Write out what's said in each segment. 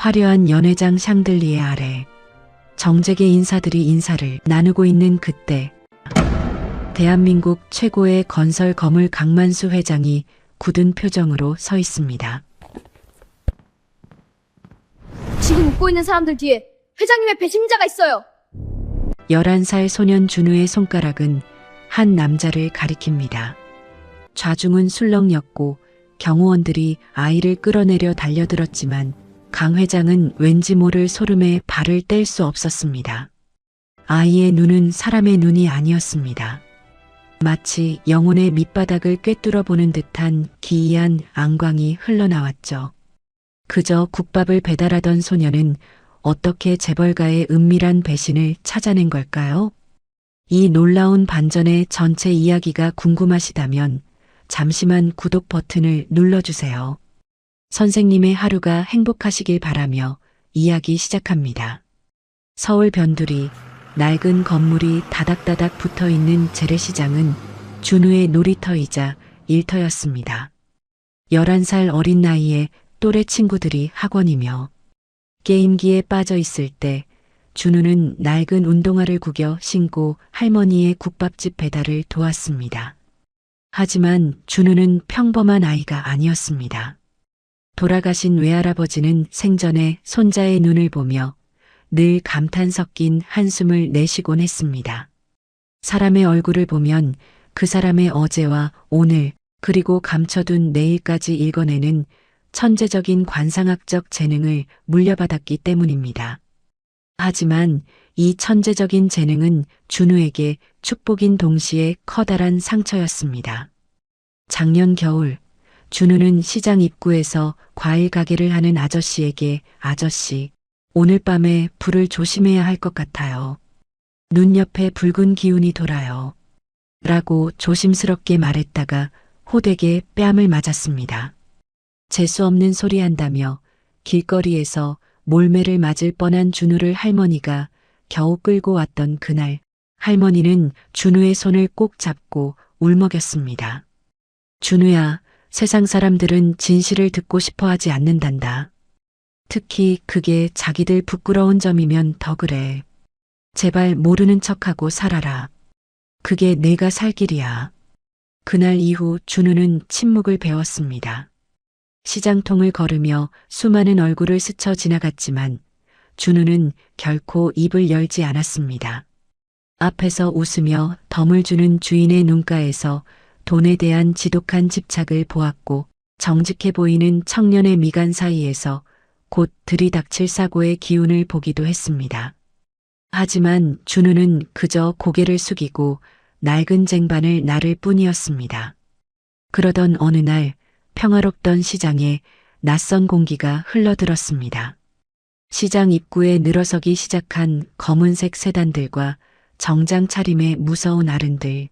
화려한 연회장 샹들리에 아래 정재계 인사들이 인사를 나누고 있는 그때 대한민국 최고의 건설 거물 강만수 회장이 굳은 표정으로 서 있습니다. 지금 웃고 있는 사람들 뒤에 회장님의 배신자가 있어요. 11살 소년 준우의 손가락은 한 남자를 가리킵니다. 좌중은 술렁였고 경호원들이 아이를 끌어내려 달려들었지만 강 회장은 왠지 모를 소름에 발을 뗄 수 없었습니다. 아이의 눈은 사람의 눈이 아니었습니다. 마치 영혼의 밑바닥을 꿰뚫어 보는 듯한 기이한 안광이 흘러나왔죠. 그저 국밥을 배달하던 소녀는 어떻게 재벌가의 은밀한 배신을 찾아낸 걸까요? 이 놀라운 반전의 전체 이야기가 궁금하시다면 잠시만 구독 버튼을 눌러주세요. 선생님의 하루가 행복하시길 바라며 이야기 시작합니다. 서울 변두리 낡은 건물이 다닥다닥 붙어있는 재래시장은 준우의 놀이터이자 일터였습니다. 11살 어린 나이에 또래 친구들이 학원이며 게임기에 빠져 있을 때 준우는 낡은 운동화를 구겨 신고 할머니의 국밥집 배달을 도왔습니다. 하지만 준우는 평범한 아이가 아니었습니다. 돌아가신 외할아버지는 생전에 손자의 눈을 보며 늘 감탄 섞인 한숨을 내쉬곤 했습니다. 사람의 얼굴을 보면 그 사람의 어제와 오늘 그리고 감춰둔 내일까지 읽어내는 천재적인 관상학적 재능을 물려받았기 때문입니다. 하지만 이 천재적인 재능은 준우에게 축복인 동시에 커다란 상처였습니다. 작년 겨울 준우는 시장 입구에서 과일 가게를 하는 아저씨에게 아저씨, 오늘 밤에 불을 조심해야 할 것 같아요. 눈 옆에 붉은 기운이 돌아요. 라고 조심스럽게 말했다가 호되게 뺨을 맞았습니다. 재수 없는 소리 한다며 길거리에서 몰매를 맞을 뻔한 준우를 할머니가 겨우 끌고 왔던 그날 할머니는 준우의 손을 꼭 잡고 울먹였습니다. 준우야, 세상 사람들은 진실을 듣고 싶어 하지 않는단다. 특히 그게 자기들 부끄러운 점이면 더 그래. 제발 모르는 척하고 살아라. 그게 내가 살 길이야. 그날 이후 준우는 침묵을 배웠습니다. 시장통을 걸으며 수많은 얼굴을 스쳐 지나갔지만 준우는 결코 입을 열지 않았습니다. 앞에서 웃으며 덤을 주는 주인의 눈가에서 돈에 대한 지독한 집착을 보았고 정직해 보이는 청년의 미간 사이에서 곧 들이닥칠 사고의 기운을 보기도 했습니다. 하지만 준우는 그저 고개를 숙이고 낡은 쟁반을 나를 뿐이었습니다. 그러던 어느 날 평화롭던 시장에 낯선 공기가 흘러들었습니다. 시장 입구에 늘어서기 시작한 검은색 세단들과 정장 차림의 무서운 아른들.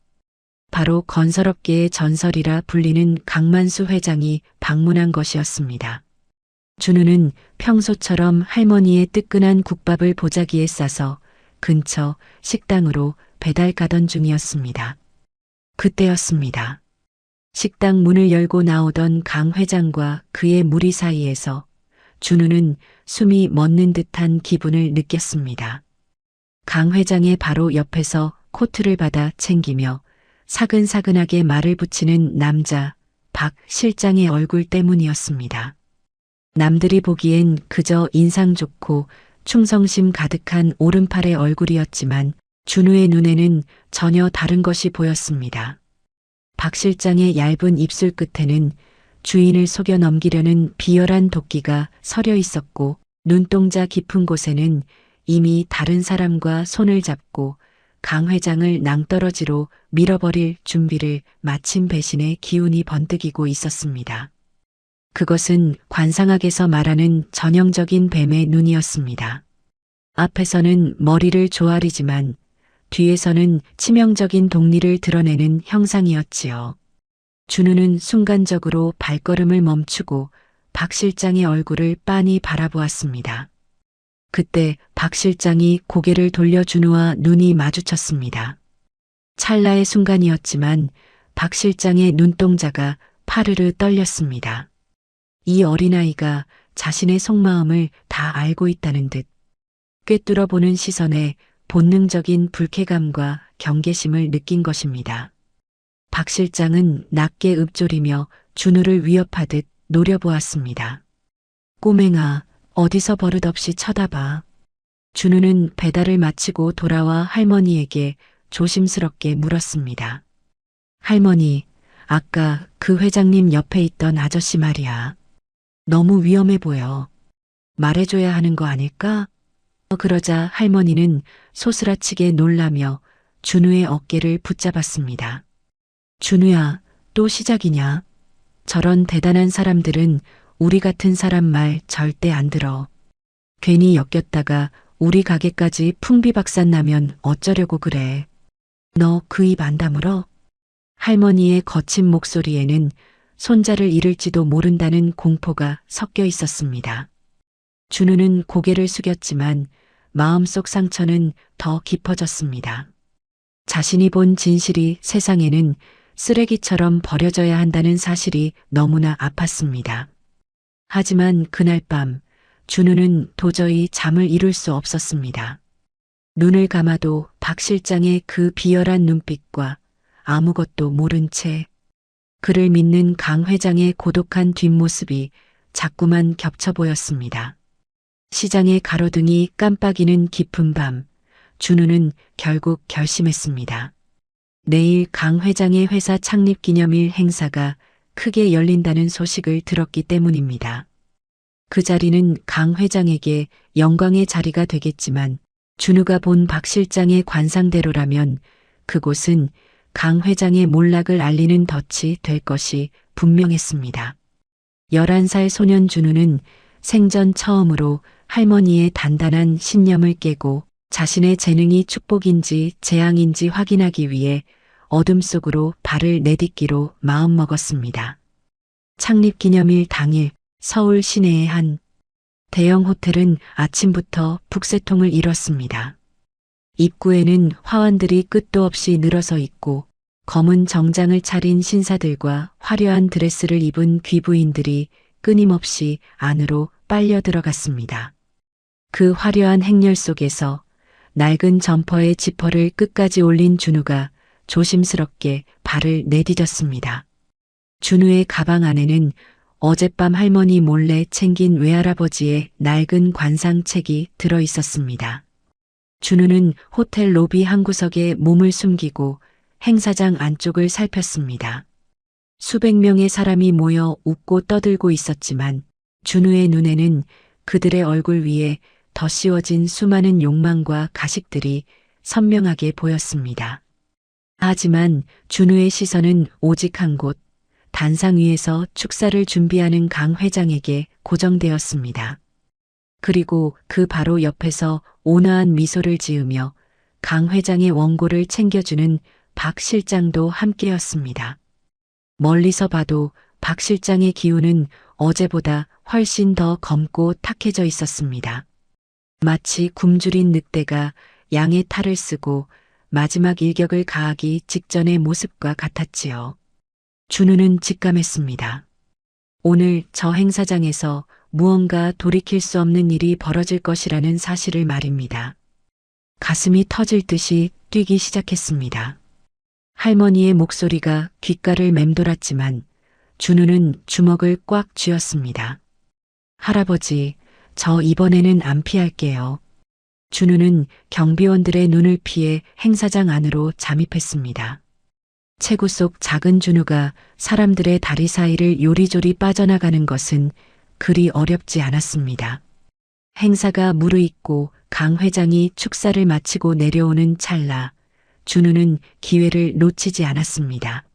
바로 건설업계의 전설이라 불리는 강만수 회장이 방문한 것이었습니다. 준우는 평소처럼 할머니의 뜨끈한 국밥을 보자기에 싸서 근처 식당으로 배달 가던 중이었습니다. 그때였습니다. 식당 문을 열고 나오던 강 회장과 그의 무리 사이에서 준우는 숨이 멎는 듯한 기분을 느꼈습니다. 강 회장의 바로 옆에서 코트를 받아 챙기며 사근사근하게 말을 붙이는 남자 박 실장의 얼굴 때문이었습니다. 남들이 보기엔 그저 인상 좋고 충성심 가득한 오른팔의 얼굴이었지만 준우의 눈에는 전혀 다른 것이 보였습니다. 박 실장의 얇은 입술 끝에는 주인을 속여 넘기려는 비열한 도끼가 서려 있었고 눈동자 깊은 곳에는 이미 다른 사람과 손을 잡고 강 회장을 낭떠러지로 밀어버릴 준비를 마친 배신의 기운이 번뜩이고 있었습니다. 그것은 관상학에서 말하는 전형적인 뱀의 눈이었습니다. 앞에서는 머리를 조아리지만 뒤에서는 치명적인 독리를 드러내는 형상이었지요. 준우는 순간적으로 발걸음을 멈추고 박 실장의 얼굴을 빤히 바라보았습니다. 그때 박 실장이 고개를 돌려 준우와 눈이 마주쳤습니다. 찰나의 순간이었지만 박 실장의 눈동자가 파르르 떨렸습니다. 이 어린아이가 자신의 속마음을 다 알고 있다는 듯 꿰뚫어 보는 시선에 본능적인 불쾌감과 경계심을 느낀 것입니다. 박 실장은 낮게 읊조리며 준우를 위협하듯 노려보았습니다. 꼬맹아, 어디서 버릇없이 쳐다봐. 준우는 배달을 마치고 돌아와 할머니에게 조심스럽게 물었습니다. 할머니, 아까 그 회장님 옆에 있던 아저씨 말이야. 너무 위험해 보여. 말해줘야 하는 거 아닐까? 그러자 할머니는 소스라치게 놀라며 준우의 어깨를 붙잡았습니다. 준우야, 또 시작이냐? 저런 대단한 사람들은 우리 같은 사람 말 절대 안 들어. 괜히 엮였다가 우리 가게까지 풍비박산 나면 어쩌려고 그래. 너 그 입 안 다물어? 할머니의 거친 목소리에는 손자를 잃을지도 모른다는 공포가 섞여 있었습니다. 준우는 고개를 숙였지만 마음속 상처는 더 깊어졌습니다. 자신이 본 진실이 세상에는 쓰레기처럼 버려져야 한다는 사실이 너무나 아팠습니다. 하지만 그날 밤 준우는 도저히 잠을 이룰 수 없었습니다. 눈을 감아도 박 실장의 그 비열한 눈빛과 아무것도 모른 채 그를 믿는 강 회장의 고독한 뒷모습이 자꾸만 겹쳐 보였습니다. 시장의 가로등이 깜빡이는 깊은 밤, 준우는 결국 결심했습니다. 내일 강 회장의 회사 창립 기념일 행사가 크게 열린다는 소식을 들었기 때문입니다. 그 자리는 강 회장에게 영광의 자리가 되겠지만 준우가 본 박 실장의 관상대로라면 그곳은 강 회장의 몰락을 알리는 덫이 될 것이 분명했습니다. 11살 소년 준우는 생전 처음으로 할머니의 단단한 신념을 깨고 자신의 재능이 축복인지 재앙인지 확인하기 위해 어둠 속으로 발을 내딛기로 마음먹었습니다. 창립기념일 당일 서울 시내의 한 대형 호텔은 아침부터 북새통을 이뤘습니다. 입구에는 화환들이 끝도 없이 늘어서 있고 검은 정장을 차린 신사들과 화려한 드레스를 입은 귀부인들이 끊임없이 안으로 빨려 들어갔습니다. 그 화려한 행렬 속에서 낡은 점퍼의 지퍼를 끝까지 올린 준우가 조심스럽게 발을 내디뎠습니다. 준우의 가방 안에는 어젯밤 할머니 몰래 챙긴 외할아버지의 낡은 관상책이 들어 있었습니다. 준우는 호텔 로비 한 구석에 몸을 숨기고 행사장 안쪽을 살폈습니다. 수백 명의 사람이 모여 웃고 떠들고 있었지만 준우의 눈에는 그들의 얼굴 위에 덧씌워진 수많은 욕망과 가식들이 선명하게 보였습니다. 하지만 준우의 시선은 오직 한 곳, 단상 위에서 축사를 준비하는 강 회장에게 고정되었습니다. 그리고 그 바로 옆에서 온화한 미소를 지으며 강 회장의 원고를 챙겨주는 박 실장도 함께였습니다. 멀리서 봐도 박 실장의 기운은 어제보다 훨씬 더 검고 탁해져 있었습니다. 마치 굶주린 늑대가 양의 탈을 쓰고 마지막 일격을 가하기 직전의 모습과 같았지요. 준우는 직감했습니다. 오늘 저 행사장에서 무언가 돌이킬 수 없는 일이 벌어질 것이라는 사실을 말입니다. 가슴이 터질 듯이 뛰기 시작했습니다. 할머니의 목소리가 귓가를 맴돌았지만 준우는 주먹을 꽉 쥐었습니다. 할아버지, 저 이번에는 안 피할게요. 준우는 경비원들의 눈을 피해 행사장 안으로 잠입했습니다. 체구 속 작은 준우가 사람들의 다리 사이를 요리조리 빠져나가는 것은 그리 어렵지 않았습니다. 행사가 무르익고 강 회장이 축사를 마치고 내려오는 찰나 준우는 기회를 놓치지 않았습니다.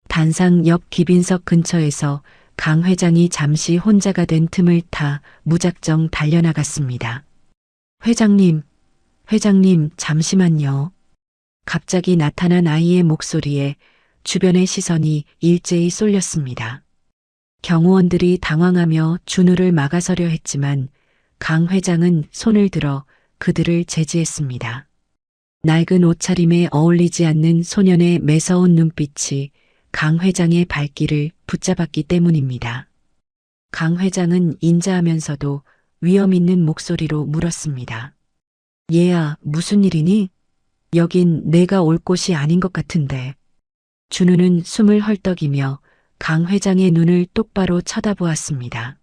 단상 옆 귀빈석 근처에서 강 회장이 잠시 혼자가 된 틈을 타 무작정 달려나갔습니다. 회장님, 잠시만요. 갑자기 나타난 아이의 목소리에 주변의 시선이 일제히 쏠렸습니다. 경호원들이 당황하며 준우를 막아서려 했지만 강 회장은 손을 들어 그들을 제지했습니다. 낡은 옷차림에 어울리지 않는 소년의 매서운 눈빛이 강 회장의 발길을 붙잡았기 때문입니다. 강 회장은 인자하면서도 위험 있는 목소리로 물었습니다. 얘야, 무슨 일이니? 여긴 내가 올 곳이 아닌 것 같은데. 준우는 숨을 헐떡이며 강 회장의 눈을 똑바로 쳐다보았습니다.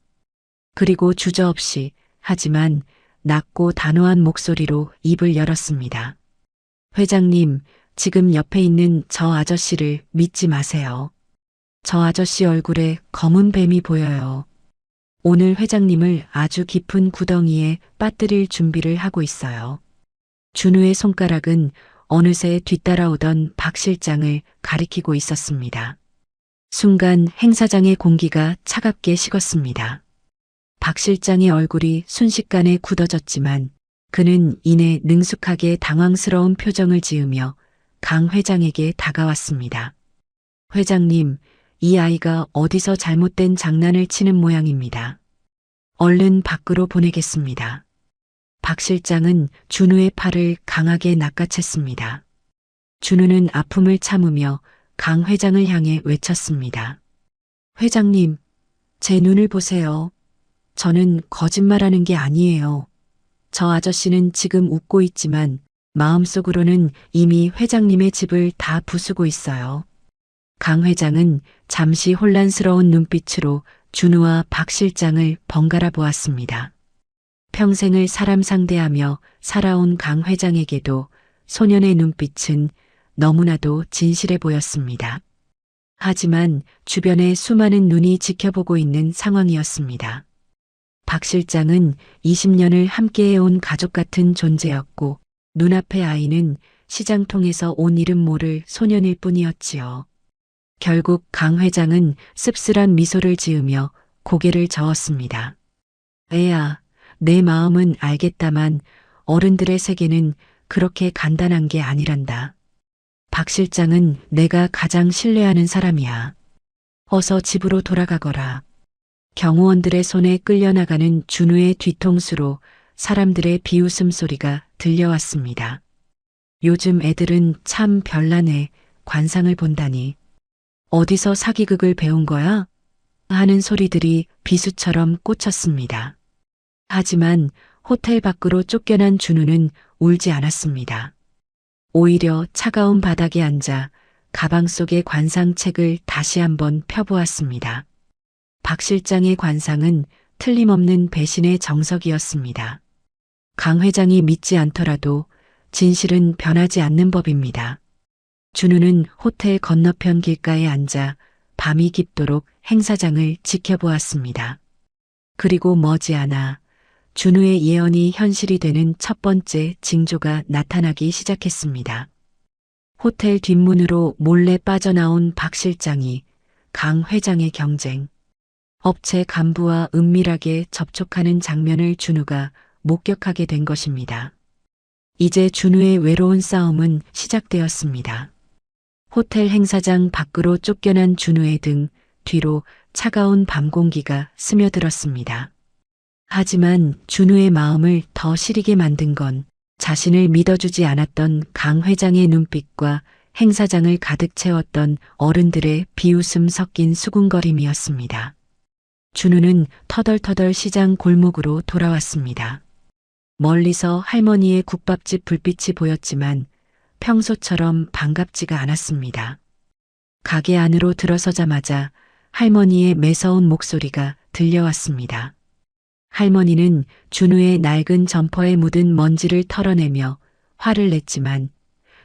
그리고 주저없이 하지만 낮고 단호한 목소리로 입을 열었습니다. 회장님, 지금 옆에 있는 저 아저씨를 믿지 마세요. 저 아저씨 얼굴에 검은 뱀이 보여요. 오늘 회장님을 아주 깊은 구덩이에 빠뜨릴 준비를 하고 있어요. 준우의 손가락은 어느새 뒤따라오던 박 실장을 가리키고 있었습니다. 순간 행사장의 공기가 차갑게 식었습니다. 박 실장의 얼굴이 순식간에 굳어졌지만 그는 이내 능숙하게 당황스러운 표정을 지으며 강 회장에게 다가왔습니다. 회장님, 이 아이가 어디서 잘못된 장난을 치는 모양입니다. 얼른 밖으로 보내겠습니다. 박 실장은 준우의 팔을 강하게 낚아챘습니다. 준우는 아픔을 참으며 강 회장을 향해 외쳤습니다. 회장님, 제 눈을 보세요. 저는 거짓말하는 게 아니에요. 저 아저씨는 지금 웃고 있지만 마음속으로는 이미 회장님의 집을 다 부수고 있어요. 강 회장은 잠시 혼란스러운 눈빛으로 준우와 박 실장을 번갈아 보았습니다. 평생을 사람 상대하며 살아온 강 회장에게도 소년의 눈빛은 너무나도 진실해 보였습니다. 하지만 주변에 수많은 눈이 지켜보고 있는 상황이었습니다. 박 실장은 20년을 함께해온 가족 같은 존재였고 눈앞의 아이는 시장통에서 온 이름 모를 소년일 뿐이었지요. 결국 강 회장은 씁쓸한 미소를 지으며 고개를 저었습니다. 애야, 내 마음은 알겠다만 어른들의 세계는 그렇게 간단한 게 아니란다. 박 실장은 내가 가장 신뢰하는 사람이야. 어서 집으로 돌아가거라. 경호원들의 손에 끌려나가는 준우의 뒤통수로 사람들의 비웃음 소리가 들려왔습니다. 요즘 애들은 참 별나네. 관상을 본다니. 어디서 사기극을 배운 거야? 하는 소리들이 비수처럼 꽂혔습니다. 하지만 호텔 밖으로 쫓겨난 준우는 울지 않았습니다. 오히려 차가운 바닥에 앉아 가방 속의 관상책을 다시 한번 펴보았습니다. 박 실장의 관상은 틀림없는 배신의 정석이었습니다. 강 회장이 믿지 않더라도 진실은 변하지 않는 법입니다. 준우는 호텔 건너편 길가에 앉아 밤이 깊도록 행사장을 지켜보았습니다. 그리고 머지않아 준우의 예언이 현실이 되는 첫 번째 징조가 나타나기 시작했습니다. 호텔 뒷문으로 몰래 빠져나온 박 실장이 강 회장의 경쟁, 업체 간부와 은밀하게 접촉하는 장면을 준우가 목격하게 된 것입니다. 이제 준우의 외로운 싸움은 시작되었습니다. 호텔 행사장 밖으로 쫓겨난 준우의 등 뒤로 차가운 밤 공기가 스며들었습니다. 하지만 준우의 마음을 더 시리게 만든 건 자신을 믿어주지 않았던 강 회장의 눈빛과 행사장을 가득 채웠던 어른들의 비웃음 섞인 수군거림이었습니다. 준우는 터덜터덜 시장 골목으로 돌아왔습니다. 멀리서 할머니의 국밥집 불빛이 보였지만 평소처럼 반갑지가 않았습니다. 가게 안으로 들어서자마자 할머니의 매서운 목소리가 들려왔습니다. 할머니는 준우의 낡은 점퍼에 묻은 먼지를 털어내며 화를 냈지만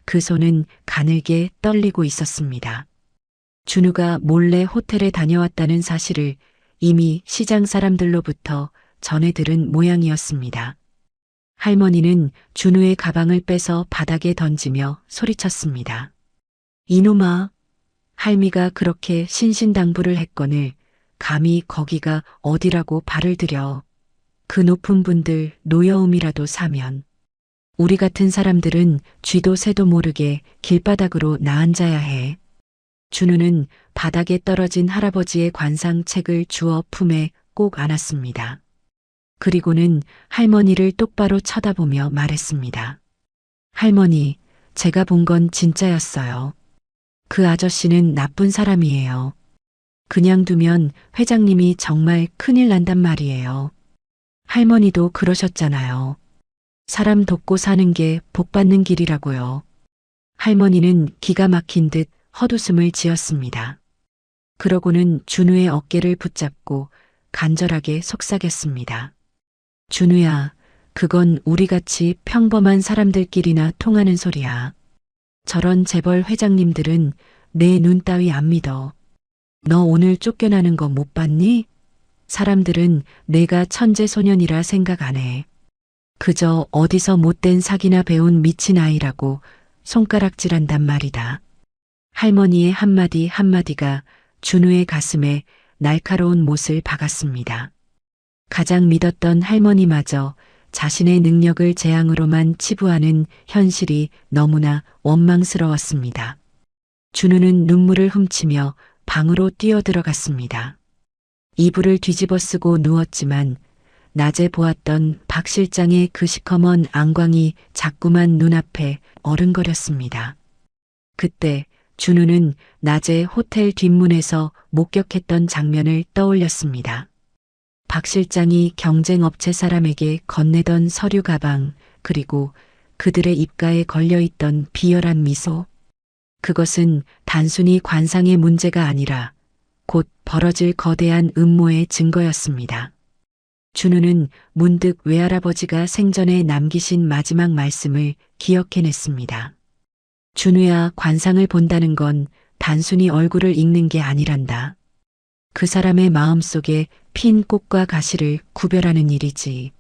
그 손은 가늘게 떨리고 있었습니다. 준우가 몰래 호텔에 다녀왔다는 사실을 이미 시장 사람들로부터 전해 들은 모양이었습니다. 할머니는 준우의 가방을 빼서 바닥에 던지며 소리쳤습니다. 이놈아, 할미가 그렇게 신신당부를 했거늘 감히 거기가 어디라고 발을 들여. 그 높은 분들 노여움이라도 사면 우리 같은 사람들은 쥐도 새도 모르게 길바닥으로 나앉아야 해. 준우는 바닥에 떨어진 할아버지의 관상책을 주워 품에 꼭 안았습니다. 그리고는 할머니를 똑바로 쳐다보며 말했습니다. 할머니, 제가 본 건 진짜였어요. 그 아저씨는 나쁜 사람이에요. 그냥 두면 회장님이 정말 큰일 난단 말이에요. 할머니도 그러셨잖아요. 사람 돕고 사는 게 복 받는 길이라고요. 할머니는 기가 막힌 듯 헛웃음을 지었습니다. 그러고는 준우의 어깨를 붙잡고 간절하게 속삭였습니다. 준우야, 그건 우리같이 평범한 사람들끼리나 통하는 소리야. 저런 재벌 회장님들은 내 눈 따위 안 믿어. 너 오늘 쫓겨나는 거 못 봤니? 사람들은 내가 천재 소년이라 생각 안 해. 그저 어디서 못된 사기나 배운 미친 아이라고 손가락질한단 말이다. 할머니의 한마디 한마디가 준우의 가슴에 날카로운 못을 박았습니다. 가장 믿었던 할머니마저 자신의 능력을 재앙으로만 치부하는 현실이 너무나 원망스러웠습니다. 준우는 눈물을 훔치며 방으로 뛰어들어갔습니다. 이불을 뒤집어 쓰고 누웠지만 낮에 보았던 박 실장의 그 시커먼 안광이 자꾸만 눈앞에 어른거렸습니다. 그때 준우는 낮에 호텔 뒷문에서 목격했던 장면을 떠올렸습니다. 박 실장이 경쟁업체 사람에게 건네던 서류 가방, 그리고 그들의 입가에 걸려있던 비열한 미소. 그것은 단순히 관상의 문제가 아니라 곧 벌어질 거대한 음모의 증거였습니다. 준우는 문득 외할아버지가 생전에 남기신 마지막 말씀을 기억해냈습니다. 준우야, 관상을 본다는 건 단순히 얼굴을 읽는 게 아니란다. 그 사람의 마음속에 핀 꽃과 가시를 구별하는 일이지.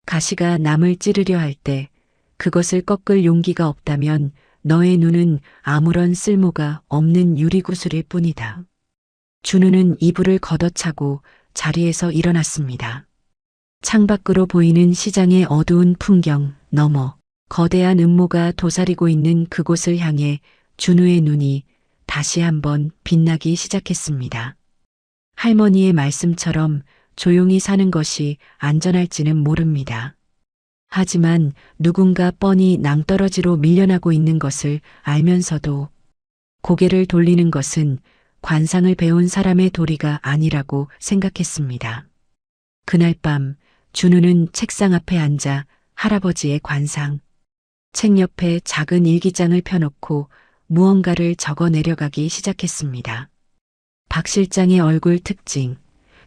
가시가 남을 찌르려 할 때 그것을 꺾을 용기가 없다면 너의 눈은 아무런 쓸모가 없는 유리구슬일 뿐이다. 준우는 이불을 걷어차고 자리에서 일어났습니다. 창밖으로 보이는 시장의 어두운 풍경 너머 거대한 음모가 도사리고 있는 그곳을 향해 준우의 눈이 다시 한번 빛나기 시작했습니다. 할머니의 말씀처럼 조용히 사는 것이 안전할지는 모릅니다. 하지만 누군가 뻔히 낭떠러지로 밀려나고 있는 것을 알면서도 고개를 돌리는 것은 관상을 배운 사람의 도리가 아니라고 생각했습니다. 그날 밤 준우는 책상 앞에 앉아 할아버지의 관상, 책 옆에 작은 일기장을 펴놓고 무언가를 적어 내려가기 시작했습니다. 박 실장의 얼굴 특징,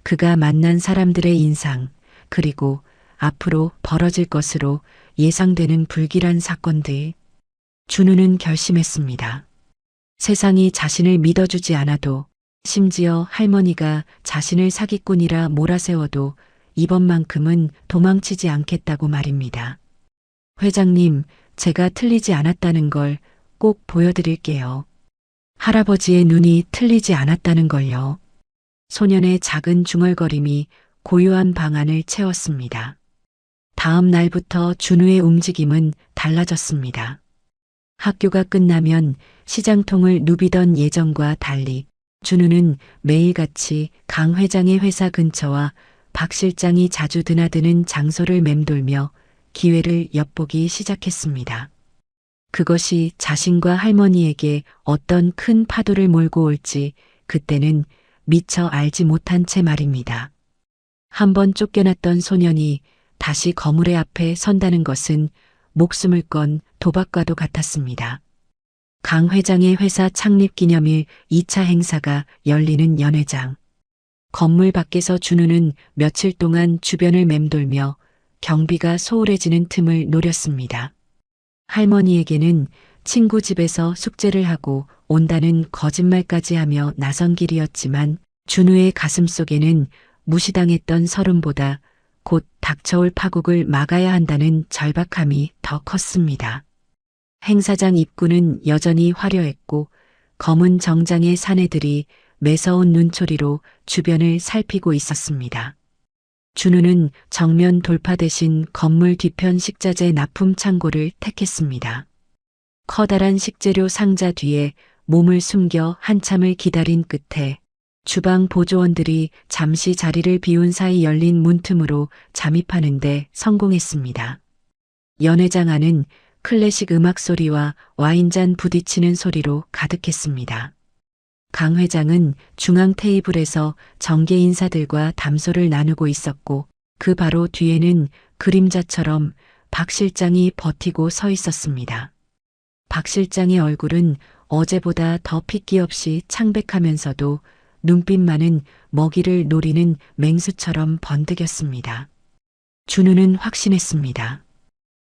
그가 만난 사람들의 인상, 그리고 앞으로 벌어질 것으로 예상되는 불길한 사건들. 준우는 결심했습니다. 세상이 자신을 믿어주지 않아도, 심지어 할머니가 자신을 사기꾼이라 몰아세워도 이번만큼은 도망치지 않겠다고 말입니다. 회장님, 제가 틀리지 않았다는 걸 꼭 보여드릴게요. 할아버지의 눈이 틀리지 않았다는 걸요. 소년의 작은 중얼거림이 고요한 방안을 채웠습니다. 다음 날부터 준우의 움직임은 달라졌습니다. 학교가 끝나면 시장통을 누비던 예전과 달리 준우는 매일같이 강 회장의 회사 근처와 박 실장이 자주 드나드는 장소를 맴돌며 기회를 엿보기 시작했습니다. 그것이 자신과 할머니에게 어떤 큰 파도를 몰고 올지 그때는 미처 알지 못한 채 말입니다. 한번 쫓겨났던 소년이 다시 거물의 앞에 선다는 것은 목숨을 건 도박과도 같았습니다. 강 회장의 회사 창립 기념일 2차 행사가 열리는 연회장. 건물 밖에서 준우는 며칠 동안 주변을 맴돌며 경비가 소홀해지는 틈을 노렸습니다. 할머니에게는 친구 집에서 숙제를 하고 온다는 거짓말까지 하며 나선 길이었지만 준우의 가슴속에는 무시당했던 서름보다 곧 닥쳐올 파국을 막아야 한다는 절박함이 더 컸습니다. 행사장 입구는 여전히 화려했고 검은 정장의 사내들이 매서운 눈초리로 주변을 살피고 있었습니다. 준우는 정면 돌파 대신 건물 뒤편 식자재 납품 창고를 택했습니다. 커다란 식재료 상자 뒤에 몸을 숨겨 한참을 기다린 끝에 주방 보조원들이 잠시 자리를 비운 사이 열린 문틈으로 잠입하는 데 성공했습니다. 연회장 안은 클래식 음악 소리와 와인잔 부딪히는 소리로 가득했습니다. 강 회장은 중앙 테이블에서 정계 인사들과 담소를 나누고 있었고 그 바로 뒤에는 그림자처럼 박 실장이 버티고 서 있었습니다. 박 실장의 얼굴은 어제보다 더 핏기 없이 창백하면서도 눈빛만은 먹이를 노리는 맹수처럼 번득였습니다. 준우는 확신했습니다.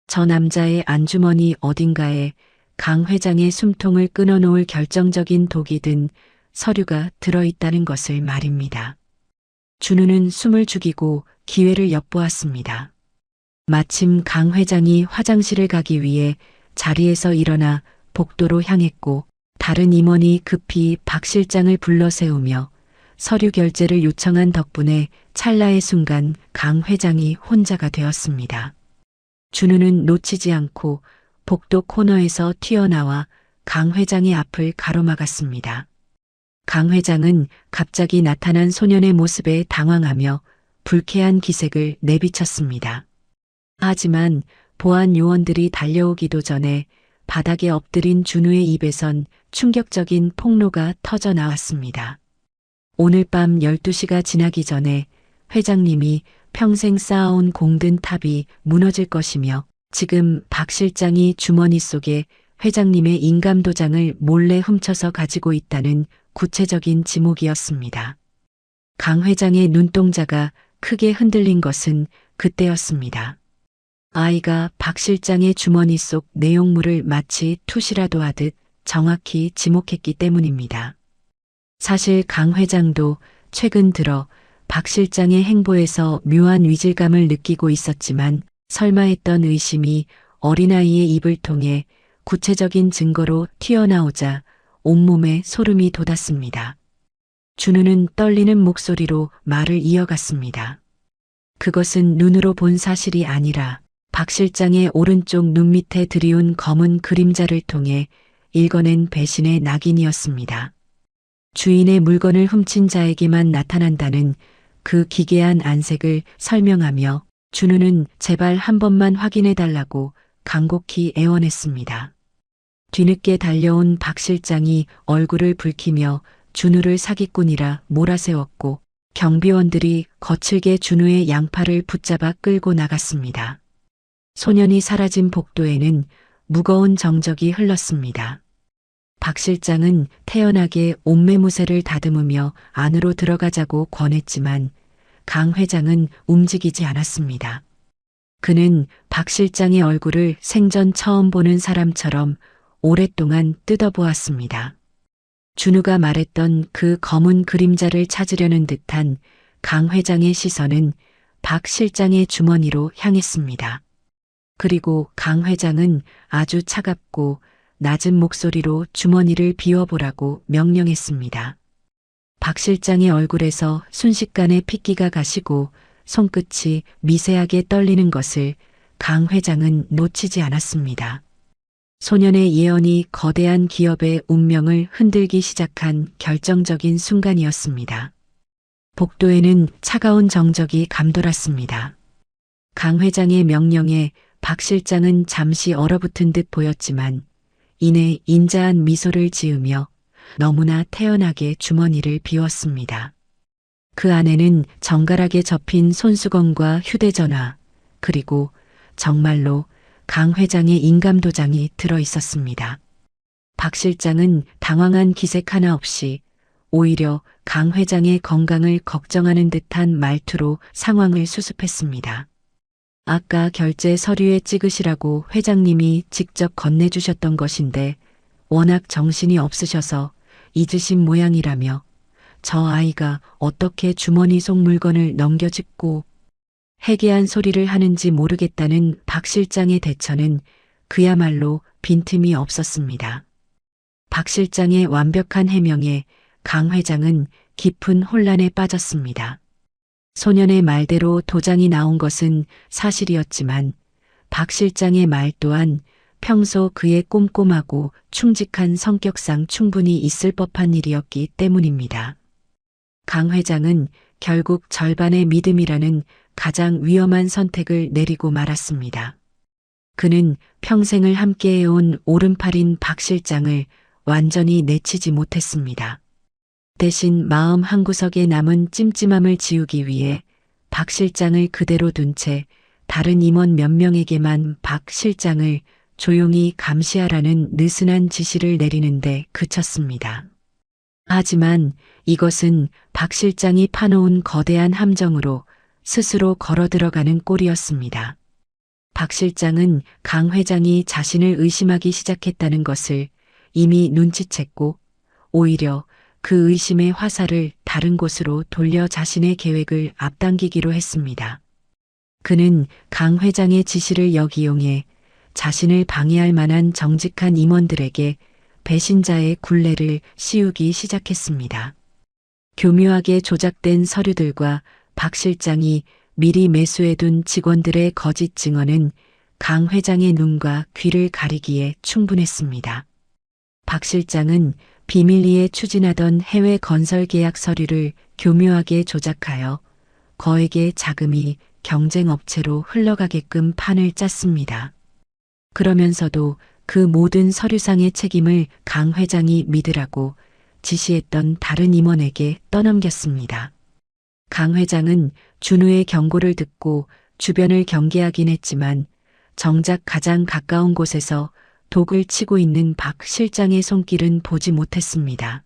저 남자의 안주머니 어딘가에 강 회장의 숨통을 끊어놓을 결정적인 독이 든 서류가 들어있다는 것을 말입니다. 준우는 숨을 죽이고 기회를 엿보았습니다. 마침 강 회장이 화장실을 가기 위해 자리에서 일어나 복도로 향했고 다른 임원이 급히 박 실장을 불러 세우며 서류 결제를 요청한 덕분에 찰나의 순간 강 회장이 혼자가 되었습니다. 준우는 놓치지 않고 복도 코너에서 튀어나와 강 회장의 앞을 가로막았습니다. 강 회장은 갑자기 나타난 소년의 모습에 당황하며 불쾌한 기색을 내비쳤습니다. 하지만 보안 요원들이 달려오기도 전에 바닥에 엎드린 준우의 입에선 충격적인 폭로가 터져 나왔습니다. 오늘 밤 12시가 지나기 전에 회장님이 평생 쌓아온 공든 탑이 무너질 것이며 지금 박 실장이 주머니 속에 회장님의 인감 도장을 몰래 훔쳐서 가지고 있다는 구체적인 지목이었습니다. 강 회장의 눈동자가 크게 흔들린 것은 그때였습니다. 아이가 박 실장의 주머니 속 내용물을 마치 투시라도 하듯 정확히 지목했기 때문입니다. 사실 강 회장도 최근 들어 박 실장의 행보에서 묘한 위질감을 느끼고 있었지만 설마 했던 의심이 어린아이의 입을 통해 구체적인 증거로 튀어나오자 온몸에 소름이 돋았습니다. 준우는 떨리는 목소리로 말을 이어갔습니다. 그것은 눈으로 본 사실이 아니라 박 실장의 오른쪽 눈 밑에 들이운 검은 그림자를 통해 읽어낸 배신의 낙인이었습니다. 주인의 물건을 훔친 자에게만 나타난다는 그 기괴한 안색을 설명하며 준우는 제발 한 번만 확인해 달라고 간곡히 애원했습니다. 뒤늦게 달려온 박 실장이 얼굴을 붉히며 준우를 사기꾼이라 몰아세웠고 경비원들이 거칠게 준우의 양팔을 붙잡아 끌고 나갔습니다. 소년이 사라진 복도에는 무거운 정적이 흘렀습니다. 박 실장은 태연하게 옷매무새를 다듬으며 안으로 들어가자고 권했지만 강 회장은 움직이지 않았습니다. 그는 박 실장의 얼굴을 생전 처음 보는 사람처럼 오랫동안 뜯어보았습니다. 준우가 말했던 그 검은 그림자를 찾으려는 듯한 강 회장의 시선은 박 실장의 주머니로 향했습니다. 그리고 강 회장은 아주 차갑고 낮은 목소리로 주머니를 비워보라고 명령했습니다. 박 실장의 얼굴에서 순식간에 핏기가 가시고 손끝이 미세하게 떨리는 것을 강 회장은 놓치지 않았습니다. 소년의 예언이 거대한 기업의 운명을 흔들기 시작한 결정적인 순간이었습니다. 복도에는 차가운 정적이 감돌았습니다. 강 회장의 명령에 박 실장은 잠시 얼어붙은 듯 보였지만 이내 인자한 미소를 지으며 너무나 태연하게 주머니를 비웠습니다. 그 안에는 정갈하게 접힌 손수건과 휴대전화 그리고 정말로 강 회장의 인감도장이 들어 있었습니다. 박 실장은 당황한 기색 하나 없이 오히려 강 회장의 건강을 걱정하는 듯한 말투로 상황을 수습했습니다. 아까 결제 서류에 찍으시라고 회장님이 직접 건네주셨던 것인데 워낙 정신이 없으셔서 잊으신 모양이라며 저 아이가 어떻게 주머니 속 물건을 넘겨짚고 해괴한 소리를 하는지 모르겠다는 박 실장의 대처는 그야말로 빈틈이 없었습니다. 박 실장의 완벽한 해명에 강 회장은 깊은 혼란에 빠졌습니다. 소년의 말대로 도장이 나온 것은 사실이었지만 박 실장의 말 또한 평소 그의 꼼꼼하고 충직한 성격상 충분히 있을 법한 일이었기 때문입니다. 강 회장은 결국 절반의 믿음이라는 가장 위험한 선택을 내리고 말았습니다. 그는 평생을 함께해온 오른팔인 박 실장을 완전히 내치지 못했습니다. 대신 마음 한구석에 남은 찜찜함을 지우기 위해 박 실장을 그대로 둔 채 다른 임원 몇 명에게만 박 실장을 조용히 감시하라는 느슨한 지시를 내리는데 그쳤습니다. 하지만 이것은 박 실장이 파놓은 거대한 함정으로 스스로 걸어 들어가는 꼴이었습니다. 박 실장은 강 회장이 자신을 의심하기 시작했다는 것을 이미 눈치챘고 오히려 그 의심의 화살을 다른 곳으로 돌려 자신의 계획을 앞당기기로 했습니다. 그는 강 회장의 지시를 역이용해 자신을 방해할 만한 정직한 임원들에게 배신자의 굴레를 씌우기 시작했습니다. 교묘하게 조작된 서류들과 박 실장이 미리 매수해둔 직원들의 거짓 증언은 강 회장의 눈과 귀를 가리기에 충분했습니다. 박 실장은 비밀리에 추진하던 해외 건설 계약 서류를 교묘하게 조작하여 거액의 자금이 경쟁 업체로 흘러가게끔 판을 짰습니다. 그러면서도 그 모든 서류상의 책임을 강 회장이 믿으라고 지시했던 다른 임원에게 떠넘겼습니다. 강 회장은 준우의 경고를 듣고 주변을 경계하긴 했지만 정작 가장 가까운 곳에서 독을 치고 있는 박 실장의 손길은 보지 못했습니다.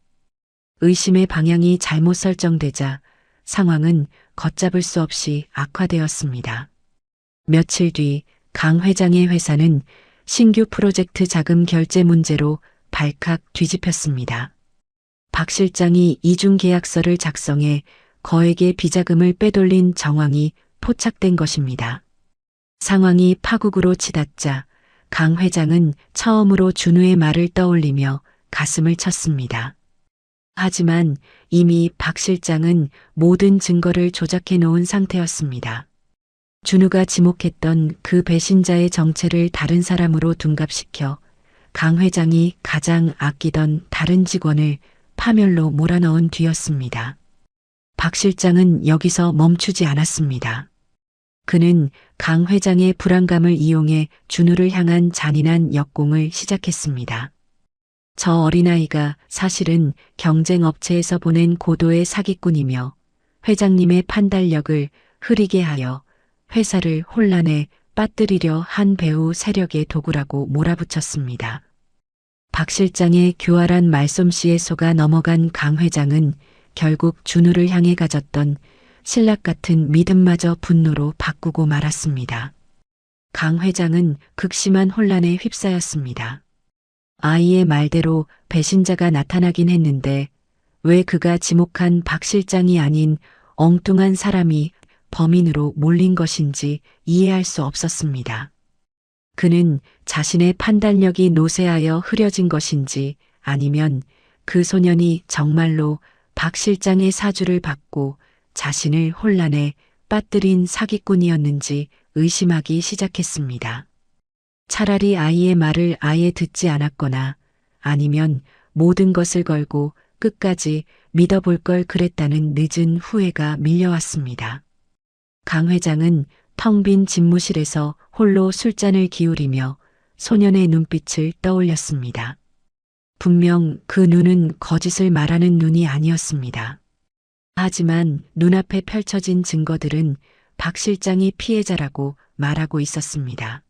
의심의 방향이 잘못 설정되자 상황은 걷잡을 수 없이 악화되었습니다. 며칠 뒤 강 회장의 회사는 신규 프로젝트 자금 결제 문제로 발칵 뒤집혔습니다. 박 실장이 이중 계약서를 작성해 거액의 비자금을 빼돌린 정황이 포착된 것입니다. 상황이 파국으로 치닫자 강 회장은 처음으로 준우의 말을 떠올리며 가슴을 쳤습니다. 하지만 이미 박 실장은 모든 증거를 조작해 놓은 상태였습니다. 준우가 지목했던 그 배신자의 정체를 다른 사람으로 둔갑시켜 강 회장이 가장 아끼던 다른 직원을 파멸로 몰아넣은 뒤였습니다. 박 실장은 여기서 멈추지 않았습니다. 그는 강 회장의 불안감을 이용해 준우를 향한 잔인한 역공을 시작했습니다. 저 어린아이가 사실은 경쟁 업체에서 보낸 고도의 사기꾼이며 회장님의 판단력을 흐리게 하여 회사를 혼란에 빠뜨리려 한 배후 세력의 도구라고 몰아붙였습니다. 박 실장의 교활한 말솜씨에 속아 넘어간 강 회장은 결국 준우를 향해 가졌던 신락 같은 믿음마저 분노로 바꾸고 말았습니다. 강 회장은 극심한 혼란에 휩싸였습니다. 아이의 말대로 배신자가 나타나긴 했는데 왜 그가 지목한 박 실장이 아닌 엉뚱한 사람이 범인으로 몰린 것인지 이해할 수 없었습니다. 그는 자신의 판단력이 노쇠하여 흐려진 것인지 아니면 그 소년이 정말로 박 실장의 사주를 받고 자신을 혼란에 빠뜨린 사기꾼이었는지 의심하기 시작했습니다. 차라리 아이의 말을 아예 듣지 않았거나 아니면 모든 것을 걸고 끝까지 믿어볼 걸 그랬다는 늦은 후회가 밀려왔습니다. 강 회장은 텅 빈 집무실에서 홀로 술잔을 기울이며 소년의 눈빛을 떠올렸습니다. 분명 그 눈은 거짓을 말하는 눈이 아니었습니다. 하지만 눈앞에 펼쳐진 증거들은 박 실장이 피해자라고 말하고 있었습니다.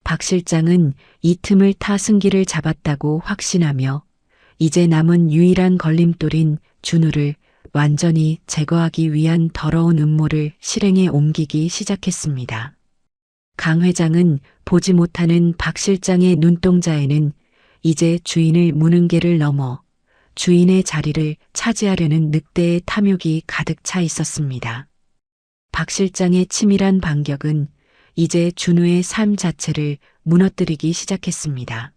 박 실장은 이 틈을 타 승기를 잡았다고 확신하며 이제 남은 유일한 걸림돌인 준우를 완전히 제거하기 위한 더러운 음모를 실행에 옮기기 시작했습니다. 강 회장은 보지 못하는 박 실장의 눈동자에는 이제 주인을 무는 개를 넘어 주인의 자리를 차지하려는 늑대의 탐욕이 가득 차 있었습니다. 박 실장의 치밀한 반격은 이제 준우의 삶 자체를 무너뜨리기 시작했습니다.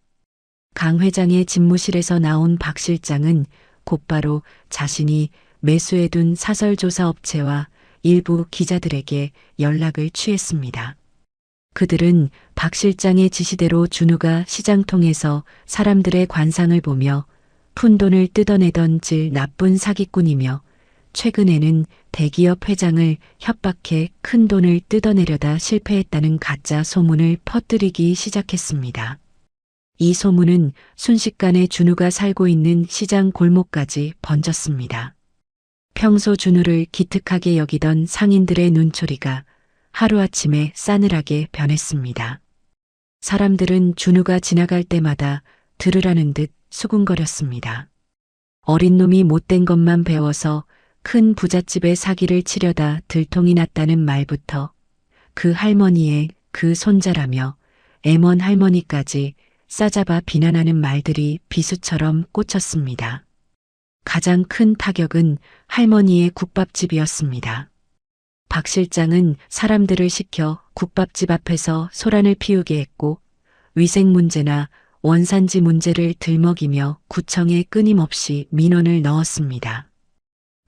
강 회장의 집무실에서 나온 박 실장은 곧바로 자신이 매수해둔 사설조사 업체와 일부 기자들에게 연락을 취했습니다. 그들은 박 실장의 지시대로 준우가 시장통에서 사람들의 관상을 보며 푼돈을 뜯어내던 질 나쁜 사기꾼이며 최근에는 대기업 회장을 협박해 큰 돈을 뜯어내려다 실패했다는 가짜 소문을 퍼뜨리기 시작했습니다. 이 소문은 순식간에 준우가 살고 있는 시장 골목까지 번졌습니다. 평소 준우를 기특하게 여기던 상인들의 눈초리가 하루아침에 싸늘하게 변했습니다. 사람들은 준우가 지나갈 때마다 들으라는 듯 수군거렸습니다. 어린 놈이 못된 것만 배워서 큰 부잣집의 사기를 치려다 들통이 났다는 말부터 그 할머니의 그 손자라며 애먼 할머니까지 싸잡아 비난하는 말들이 비수처럼 꽂혔습니다. 가장 큰 타격은 할머니의 국밥집이었습니다. 박 실장은 사람들을 시켜 국밥집 앞에서 소란을 피우게 했고 위생 문제나 원산지 문제를 들먹이며 구청에 끊임없이 민원을 넣었습니다.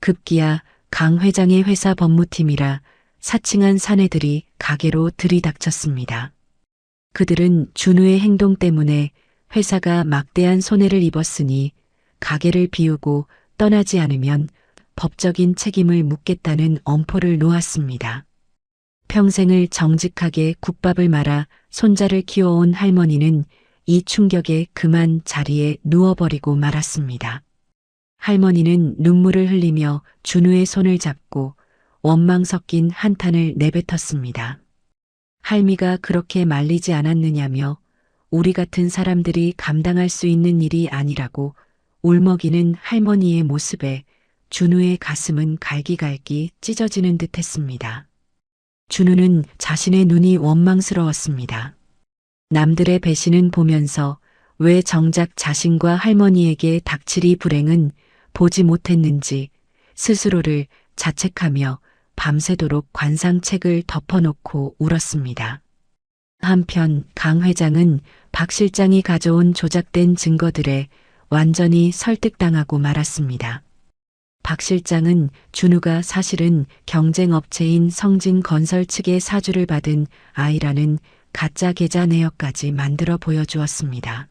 급기야 강 회장의 회사 법무팀이라 사칭한 사내들이 가게로 들이닥쳤습니다. 그들은 준우의 행동 때문에 회사가 막대한 손해를 입었으니 가게를 비우고 떠나지 않으면 법적인 책임을 묻겠다는 엄포를 놓았습니다. 평생을 정직하게 국밥을 말아 손자를 키워온 할머니는 이 충격에 그만 자리에 누워버리고 말았습니다. 할머니는 눈물을 흘리며 준우의 손을 잡고 원망 섞인 한탄을 내뱉었습니다. 할미가 그렇게 말리지 않았느냐며 우리 같은 사람들이 감당할 수 있는 일이 아니라고 울먹이는 할머니의 모습에 준우의 가슴은 갈기갈기 찢어지는 듯 했습니다. 준우는 자신의 눈이 원망스러웠습니다. 남들의 배신은 보면서 왜 정작 자신과 할머니에게 닥칠 이 불행은 보지 못했는지 스스로를 자책하며 밤새도록 관상책을 덮어놓고 울었습니다. 한편 강 회장은 박 실장이 가져온 조작된 증거들에 완전히 설득당하고 말았습니다. 박 실장은 준우가 사실은 경쟁업체인 성진건설 측의 사주를 받은 아이라는 가짜 계좌 내역까지 만들어 보여주었습니다.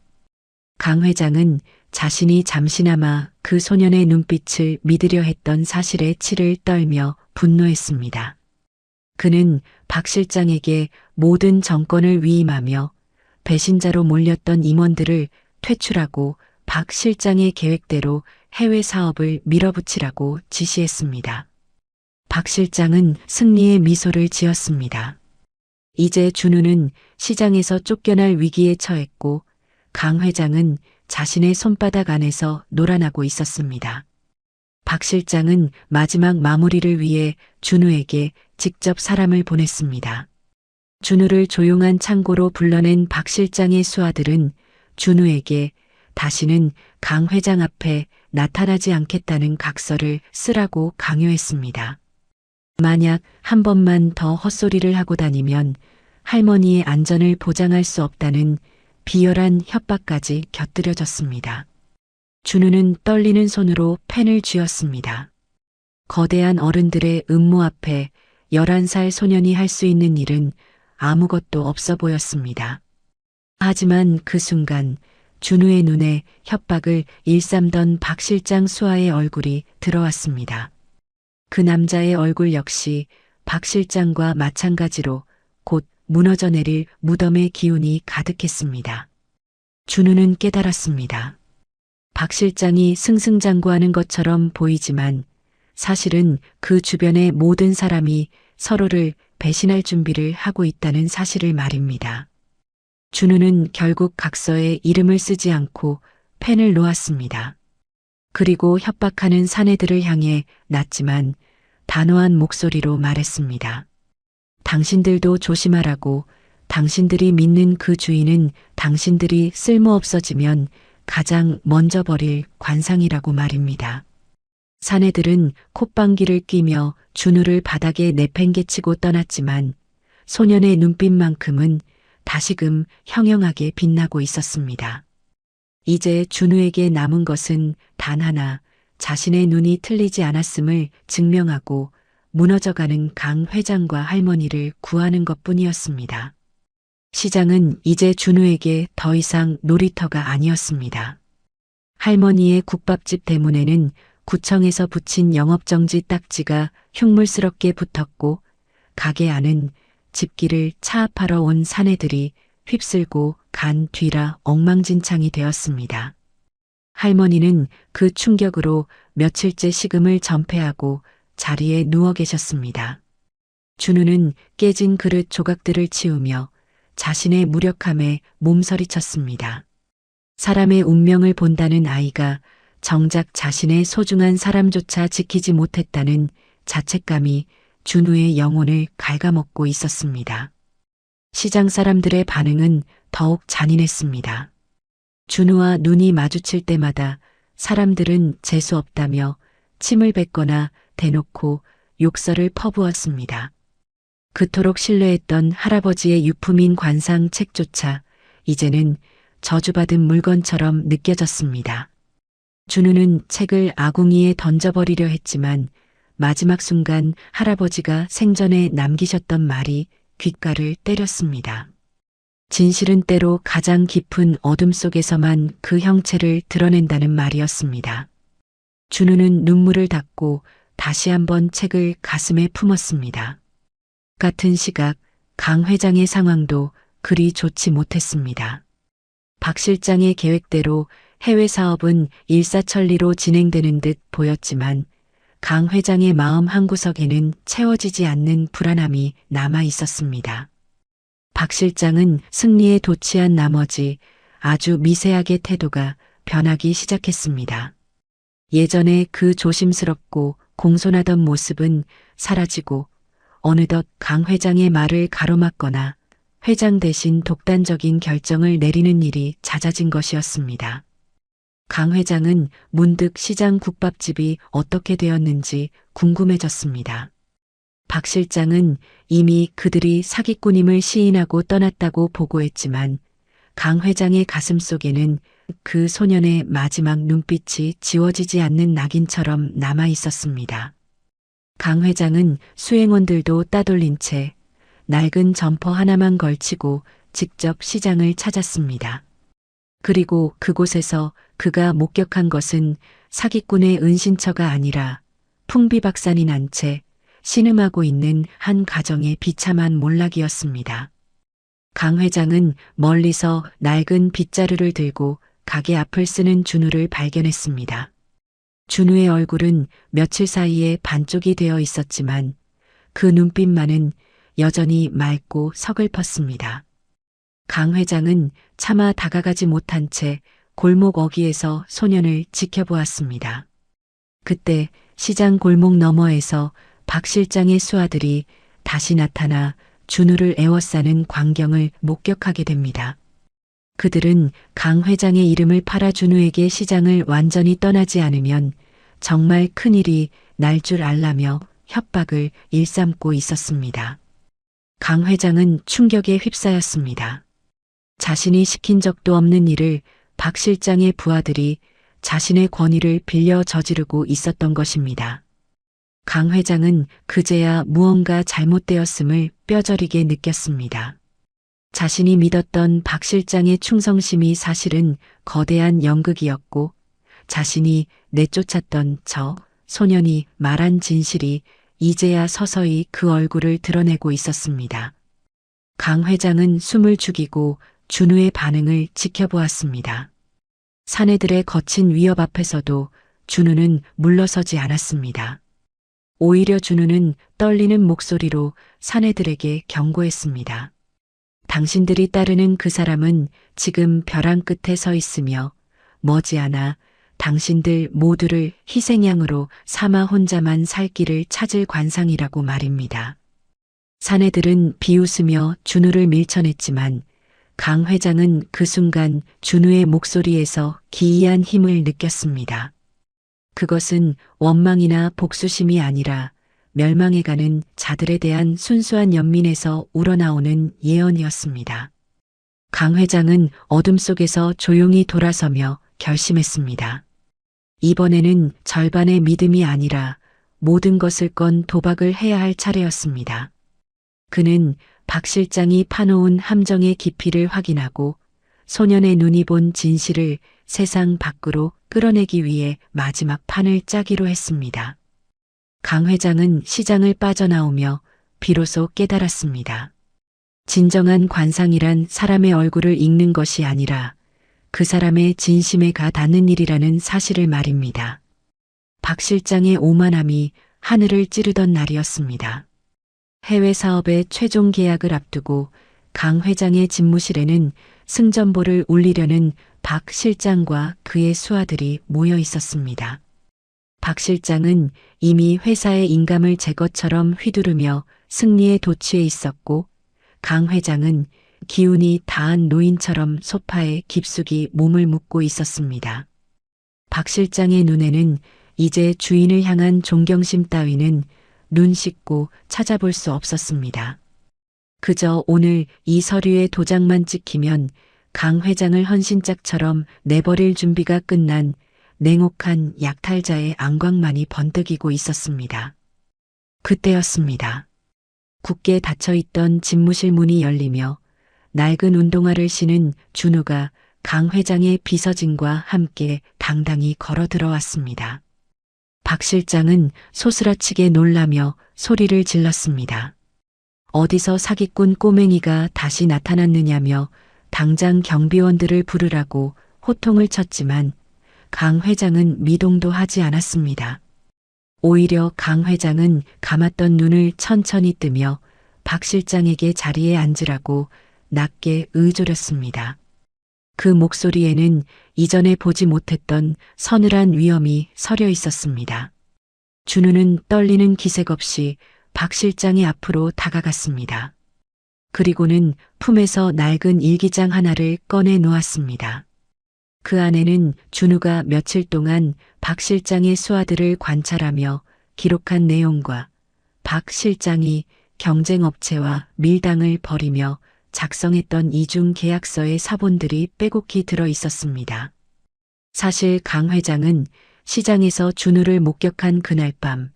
강 회장은 자신이 잠시나마 그 소년의 눈빛을 믿으려 했던 사실에 치를 떨며 분노했습니다. 그는 박 실장에게 모든 정권을 위임하며 배신자로 몰렸던 임원들을 퇴출하고 박 실장의 계획대로 해외 사업을 밀어붙이라고 지시했습니다. 박 실장은 승리의 미소를 지었습니다. 이제 준우는 시장에서 쫓겨날 위기에 처했고 강 회장은 자신의 손바닥 안에서 놀아나고 있었습니다. 박 실장은 마지막 마무리를 위해 준우에게 직접 사람을 보냈습니다. 준우를 조용한 창고로 불러낸 박 실장의 수하들은 준우에게 다시는 강 회장 앞에 나타나지 않겠다는 각서를 쓰라고 강요했습니다. 만약 한 번만 더 헛소리를 하고 다니면 할머니의 안전을 보장할 수 없다는 비열한 협박까지 곁들여졌습니다. 준우는 떨리는 손으로 펜을 쥐었습니다. 거대한 어른들의 음모 앞에 11살 소년이 할 수 있는 일은 아무것도 없어 보였습니다. 하지만 그 순간 준우의 눈에 협박을 일삼던 박 실장 수하의 얼굴이 들어왔습니다. 그 남자의 얼굴 역시 박 실장과 마찬가지로 곧 무너져 내릴 무덤의 기운이 가득했습니다. 준우는 깨달았습니다. 박 실장이 승승장구하는 것처럼 보이지만 사실은 그 주변의 모든 사람이 서로를 배신할 준비를 하고 있다는 사실을 말입니다. 준우는 결국 각서에 이름을 쓰지 않고 펜을 놓았습니다. 그리고 협박하는 사내들을 향해 낮지만 단호한 목소리로 말했습니다. 당신들도 조심하라고. 당신들이 믿는 그 주인은 당신들이 쓸모없어지면 가장 먼저 버릴 관상이라고 말입니다. 사내들은 콧방귀를 뀌며 준우를 바닥에 내팽개치고 떠났지만 소년의 눈빛만큼은 다시금 형형하게 빛나고 있었습니다. 이제 준우에게 남은 것은 단 하나, 자신의 눈이 틀리지 않았음을 증명하고 무너져가는 강 회장과 할머니를 구하는 것뿐이었습니다. 시장은 이제 준우에게 더 이상 놀이터가 아니었습니다. 할머니의 국밥집 대문에는 구청에서 붙인 영업정지 딱지가 흉물스럽게 붙었고 가게 안은 집기를 차압하러 온 사내들이 휩쓸고 간 뒤라 엉망진창이 되었습니다. 할머니는 그 충격으로 며칠째 식음을 전폐하고 자리에 누워 계셨습니다. 준우는 깨진 그릇 조각들을 치우며 자신의 무력함에 몸서리쳤습니다. 사람의 운명을 본다는 아이가 정작 자신의 소중한 사람조차 지키지 못했다는 자책감이 준우의 영혼을 갉아먹고 있었습니다. 시장 사람들의 반응은 더욱 잔인했습니다. 준우와 눈이 마주칠 때마다 사람들은 재수 없다며 침을 뱉거나 대놓고 욕설을 퍼부었습니다. 그토록 신뢰했던 할아버지의 유품인 관상 책조차 이제는 저주받은 물건처럼 느껴졌습니다. 준우는 책을 아궁이에 던져버리려 했지만 마지막 순간 할아버지가 생전에 남기셨던 말이 귓가를 때렸습니다. 진실은 때로 가장 깊은 어둠 속에서만 그 형체를 드러낸다는 말이었습니다. 준우는 눈물을 닦고 다시 한번 책을 가슴에 품었습니다. 같은 시각 강 회장의 상황도 그리 좋지 못했습니다. 박 실장의 계획대로 해외 사업은 일사천리로 진행되는 듯 보였지만 강 회장의 마음 한구석에는 채워지지 않는 불안함이 남아 있었습니다. 박 실장은 승리에 도취한 나머지 아주 미세하게 태도가 변하기 시작했습니다. 예전에 그 조심스럽고 공손하던 모습은 사라지고 어느덧 강 회장의 말을 가로막거나 회장 대신 독단적인 결정을 내리는 일이 잦아진 것이었습니다. 강 회장은 문득 시장 국밥집이 어떻게 되었는지 궁금해졌습니다. 박 실장은 이미 그들이 사기꾼임을 시인하고 떠났다고 보고했지만 강 회장의 가슴속에는 그 소년의 마지막 눈빛이 지워지지 않는 낙인처럼 남아 있었습니다. 강 회장은 수행원들도 따돌린 채 낡은 점퍼 하나만 걸치고 직접 시장을 찾았습니다. 그리고 그곳에서 그가 목격한 것은 사기꾼의 은신처가 아니라 풍비박산이 난 채 신음하고 있는 한 가정의 비참한 몰락이었습니다. 강 회장은 멀리서 낡은 빗자루를 들고 가게 앞을 쓰는 준우를 발견했습니다. 준우의 얼굴은 며칠 사이에 반쪽이 되어 있었지만 그 눈빛만은 여전히 맑고 서글펐습니다. 강 회장은 차마 다가가지 못한 채 골목 어귀에서 소년을 지켜보았습니다. 그때 시장 골목 너머에서 박 실장의 수하들이 다시 나타나 준우를 에워싸는 광경을 목격하게 됩니다. 그들은 강 회장의 이름을 팔아 준우에게 시장을 완전히 떠나지 않으면 정말 큰일이 날 줄 알라며 협박을 일삼고 있었습니다. 강 회장은 충격에 휩싸였습니다. 자신이 시킨 적도 없는 일을 박 실장의 부하들이 자신의 권위를 빌려 저지르고 있었던 것입니다. 강 회장은 그제야 무언가 잘못되었음을 뼈저리게 느꼈습니다. 자신이 믿었던 박 실장의 충성심이 사실은 거대한 연극이었고 자신이 내쫓았던 저 소년이 말한 진실이 이제야 서서히 그 얼굴을 드러내고 있었습니다. 강 회장은 숨을 죽이고 준우의 반응을 지켜보았습니다. 사내들의 거친 위협 앞에서도 준우는 물러서지 않았습니다. 오히려 준우는 떨리는 목소리로 사내들에게 경고했습니다. 당신들이 따르는 그 사람은 지금 벼랑 끝에 서 있으며 머지않아 당신들 모두를 희생양으로 삼아 혼자만 살 길을 찾을 관상이라고 말입니다. 사내들은 비웃으며 준우를 밀쳐냈지만 강 회장은 그 순간 준우의 목소리에서 기이한 힘을 느꼈습니다. 그것은 원망이나 복수심이 아니라 멸망해가는 자들에 대한 순수한 연민에서 우러나오는 예언이었습니다. 강 회장은 어둠 속에서 조용히 돌아서며 결심했습니다. 이번에는 절반의 믿음이 아니라 모든 것을 건 도박을 해야 할 차례였습니다. 그는 박 실장이 파놓은 함정의 깊이를 확인하고 소년의 눈이 본 진실을 세상 밖으로 끌어내기 위해 마지막 판을 짜기로 했습니다. 강 회장은 시장을 빠져나오며 비로소 깨달았습니다. 진정한 관상이란 사람의 얼굴을 읽는 것이 아니라 그 사람의 진심에 가 닿는 일이라는 사실을 말입니다. 박 실장의 오만함이 하늘을 찌르던 날이었습니다. 해외 사업의 최종 계약을 앞두고 강 회장의 집무실에는 승전보를 울리려는 박 실장과 그의 수하들이 모여 있었습니다. 박 실장은 이미 회사의 인감을 제 것처럼 휘두르며 승리에 도취해 있었고, 강 회장은 기운이 다한 노인처럼 소파에 깊숙이 몸을 묻고 있었습니다. 박 실장의 눈에는 이제 주인을 향한 존경심 따위는 눈 씻고 찾아볼 수 없었습니다. 그저 오늘 이 서류에 도장만 찍히면 강 회장을 헌신짝처럼 내버릴 준비가 끝난 냉혹한 약탈자의 안광만이 번뜩이고 있었습니다. 그때였습니다. 굳게 닫혀있던 집무실 문이 열리며 낡은 운동화를 신은 준우가 강 회장의 비서진과 함께 당당히 걸어 들어왔습니다. 박 실장은 소스라치게 놀라며 소리를 질렀습니다. 어디서 사기꾼 꼬맹이가 다시 나타났느냐며 당장 경비원들을 부르라고 호통을 쳤지만 강 회장은 미동도 하지 않았습니다. 오히려 강 회장은 감았던 눈을 천천히 뜨며 박 실장에게 자리에 앉으라고 낮게 의조렸습니다. 그 목소리에는 이전에 보지 못했던 서늘한 위엄이 서려 있었습니다. 준우는 떨리는 기색 없이 박 실장의 앞으로 다가갔습니다. 그리고는 품에서 낡은 일기장 하나를 꺼내 놓았습니다. 그 안에는 준우가 며칠 동안 박 실장의 수하들을 관찰하며 기록한 내용과 박 실장이 경쟁업체와 밀당을 벌이며 작성했던 이중 계약서의 사본들이 빼곡히 들어 있었습니다. 사실 강 회장은 시장에서 준우를 목격한 그날 밤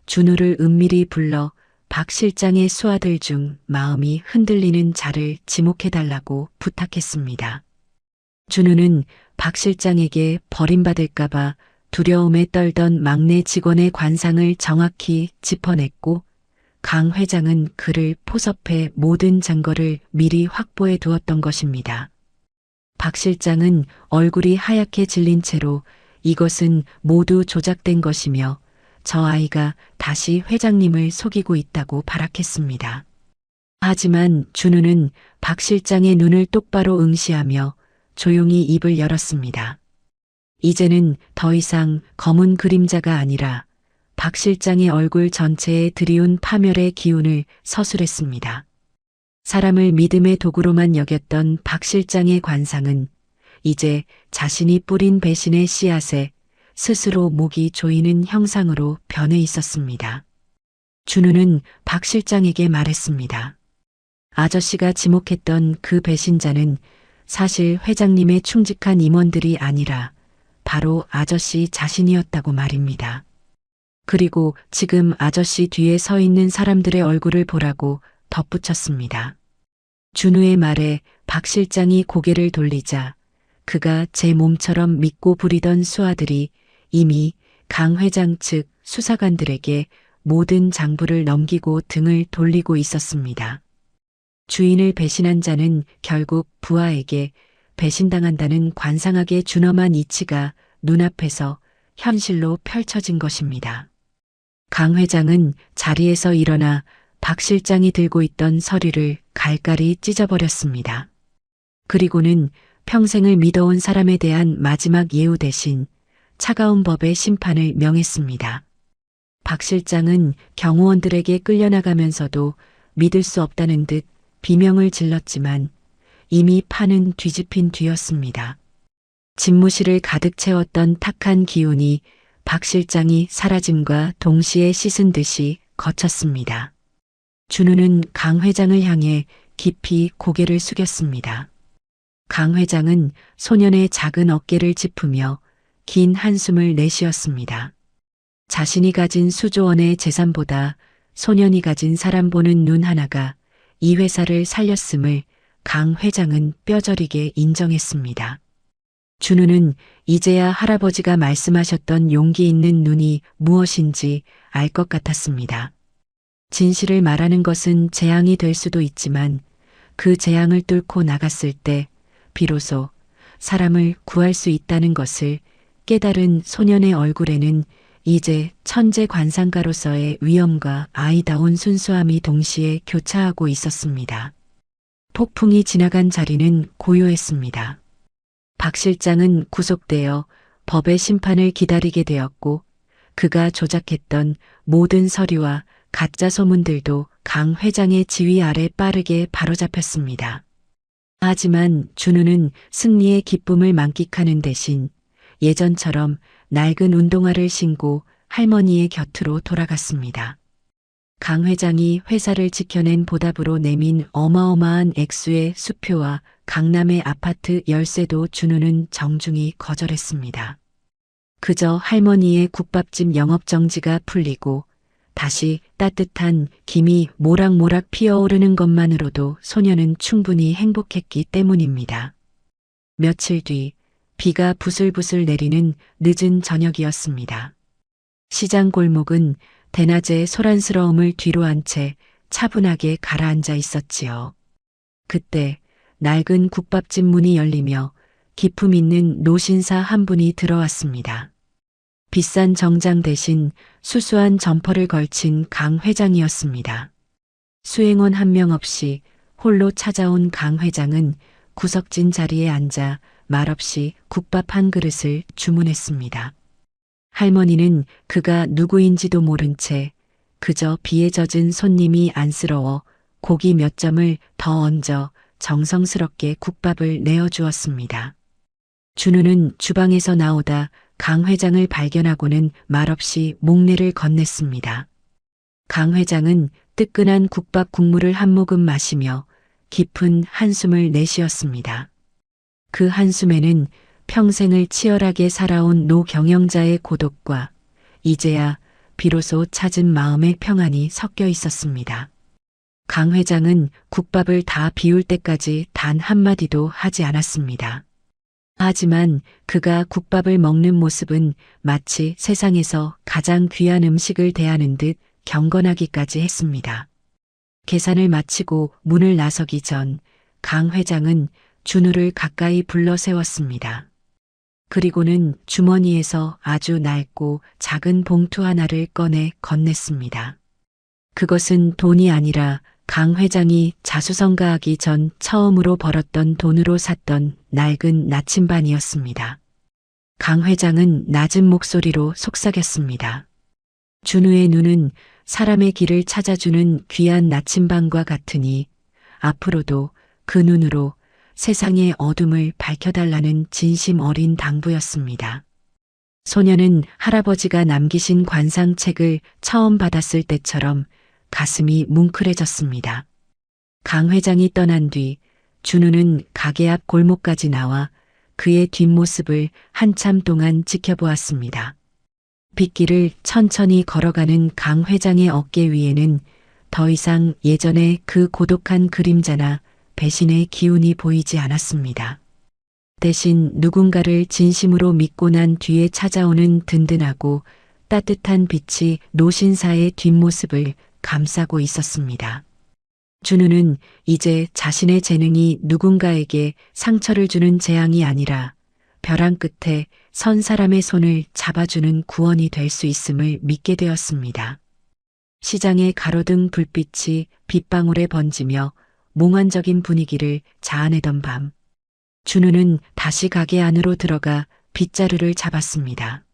준우를 은밀히 불러 박 실장의 수하들 중 마음이 흔들리는 자를 지목해달라고 부탁했습니다. 준우는 박 실장에게 버림받을까봐 두려움에 떨던 막내 직원의 관상을 정확히 짚어냈고, 강 회장은 그를 포섭해 모든 증거를 미리 확보해 두었던 것입니다. 박 실장은 얼굴이 하얗게 질린 채로 이것은 모두 조작된 것이며 저 아이가 다시 회장님을 속이고 있다고 발악했습니다. 하지만 준우는 박 실장의 눈을 똑바로 응시하며 조용히 입을 열었습니다. 이제는 더 이상 검은 그림자가 아니라 박 실장의 얼굴 전체에 들이운 파멸의 기운을 서술했습니다. 사람을 믿음의 도구로만 여겼던 박 실장의 관상은 이제 자신이 뿌린 배신의 씨앗에 스스로 목이 조이는 형상으로 변해 있었습니다. 준우는 박 실장에게 말했습니다. 아저씨가 지목했던 그 배신자는 사실 회장님의 충직한 임원들이 아니라 바로 아저씨 자신이었다고 말입니다. 그리고 지금 아저씨 뒤에 서 있는 사람들의 얼굴을 보라고 덧붙였습니다. 준우의 말에 박 실장이 고개를 돌리자 그가 제 몸처럼 믿고 부리던 수하들이 이미 강 회장 측 수사관들에게 모든 장부를 넘기고 등을 돌리고 있었습니다. 주인을 배신한 자는 결국 부하에게 배신당한다는 관상학의 준엄한 이치가 눈앞에서 현실로 펼쳐진 것입니다. 강 회장은 자리에서 일어나 박 실장이 들고 있던 서류를 갈갈이 찢어버렸습니다. 그리고는 평생을 믿어온 사람에 대한 마지막 예우 대신 차가운 법의 심판을 명했습니다. 박 실장은 경호원들에게 끌려나가면서도 믿을 수 없다는 듯 비명을 질렀지만 이미 판은 뒤집힌 뒤였습니다. 집무실을 가득 채웠던 탁한 기운이 박 실장이 사라짐과 동시에 씻은 듯이 거쳤습니다. 준우는 강 회장을 향해 깊이 고개를 숙였습니다. 강 회장은 소년의 작은 어깨를 짚으며 긴 한숨을 내쉬었습니다. 자신이 가진 수조 원의 재산보다 소년이 가진 사람 보는 눈 하나가 이 회사를 살렸음을 강 회장은 뼈저리게 인정했습니다. 준우는 이제야 할아버지가 말씀하셨던 용기 있는 눈이 무엇인지 알 것 같았습니다. 진실을 말하는 것은 재앙이 될 수도 있지만 그 재앙을 뚫고 나갔을 때 비로소 사람을 구할 수 있다는 것을 깨달은 소년의 얼굴에는 이제 천재 관상가로서의 위엄과 아이다운 순수함이 동시에 교차하고 있었습니다. 폭풍이 지나간 자리는 고요했습니다. 박 실장은 구속되어 법의 심판을 기다리게 되었고 그가 조작했던 모든 서류와 가짜 소문들도 강 회장의 지휘 아래 빠르게 바로잡혔습니다. 하지만 준우는 승리의 기쁨을 만끽하는 대신 예전처럼 낡은 운동화를 신고 할머니의 곁으로 돌아갔습니다. 강 회장이 회사를 지켜낸 보답으로 내민 어마어마한 액수의 수표와 강남의 아파트 열쇠도 준우는 정중히 거절했습니다. 그저 할머니의 국밥집 영업정지가 풀리고 다시 따뜻한 김이 모락모락 피어오르는 것만으로도 소녀는 충분히 행복했기 때문입니다. 며칠 뒤 비가 부슬부슬 내리는 늦은 저녁이었습니다. 시장 골목은 대낮의 소란스러움을 뒤로한 채 차분하게 가라앉아 있었지요. 그때 낡은 국밥집 문이 열리며 기품 있는 노신사 한 분이 들어왔습니다. 비싼 정장 대신 수수한 점퍼를 걸친 강 회장이었습니다. 수행원 한 명 없이 홀로 찾아온 강 회장은 구석진 자리에 앉아 말없이 국밥 한 그릇을 주문했습니다. 할머니는 그가 누구인지도 모른 채 그저 비에 젖은 손님이 안쓰러워 고기 몇 점을 더 얹어 정성스럽게 국밥을 내어주었습니다. 준우는 주방에서 나오다 강 회장을 발견하고는 말없이 목례를 건넸습니다. 강 회장은 뜨끈한 국밥 국물을 한 모금 마시며 깊은 한숨을 내쉬었습니다. 그 한숨에는 평생을 치열하게 살아온 노 경영자의 고독과 이제야 비로소 찾은 마음의 평안이 섞여 있었습니다. 강 회장은 국밥을 다 비울 때까지 단 한마디도 하지 않았습니다. 하지만 그가 국밥을 먹는 모습은 마치 세상에서 가장 귀한 음식을 대하는 듯 경건하기까지 했습니다. 계산을 마치고 문을 나서기 전 강 회장은 준우를 가까이 불러 세웠습니다. 그리고는 주머니에서 아주 낡고 작은 봉투 하나를 꺼내 건넸습니다. 그것은 돈이 아니라 강 회장이 자수성가하기 전 처음으로 벌었던 돈으로 샀던 낡은 나침반이었습니다. 강 회장은 낮은 목소리로 속삭였습니다. 준우의 눈은 사람의 길을 찾아주는 귀한 나침반과 같으니 앞으로도 그 눈으로 세상의 어둠을 밝혀달라는 진심 어린 당부였습니다. 소녀는 할아버지가 남기신 관상책을 처음 받았을 때처럼 가슴이 뭉클해졌습니다. 강 회장이 떠난 뒤 준우는 가게 앞 골목까지 나와 그의 뒷모습을 한참 동안 지켜보았습니다. 빗길을 천천히 걸어가는 강 회장의 어깨 위에는 더 이상 예전의 그 고독한 그림자나 배신의 기운이 보이지 않았습니다. 대신 누군가를 진심으로 믿고 난 뒤에 찾아오는 든든하고 따뜻한 빛이 노신사의 뒷모습을 감싸고 있었습니다. 준우는 이제 자신의 재능이 누군가에게 상처를 주는 재앙이 아니라 벼랑 끝에 선 사람의 손을 잡아주는 구원이 될 수 있음을 믿게 되었습니다. 시장의 가로등 불빛이 빗방울에 번지며 몽환적인 분위기를 자아내던 밤, 준우는 다시 가게 안으로 들어가 빗자루를 잡았습니다.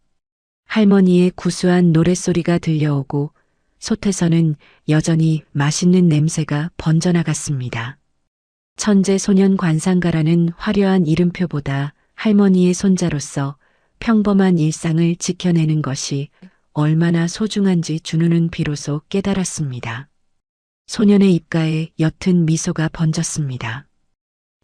할머니의 구수한 노랫소리가 들려오고 솥에서는 여전히 맛있는 냄새가 번져나갔습니다. 천재 소년 관상가라는 화려한 이름표보다 할머니의 손자로서 평범한 일상을 지켜내는 것이 얼마나 소중한지 준우는 비로소 깨달았습니다. 소년의 입가에 옅은 미소가 번졌습니다.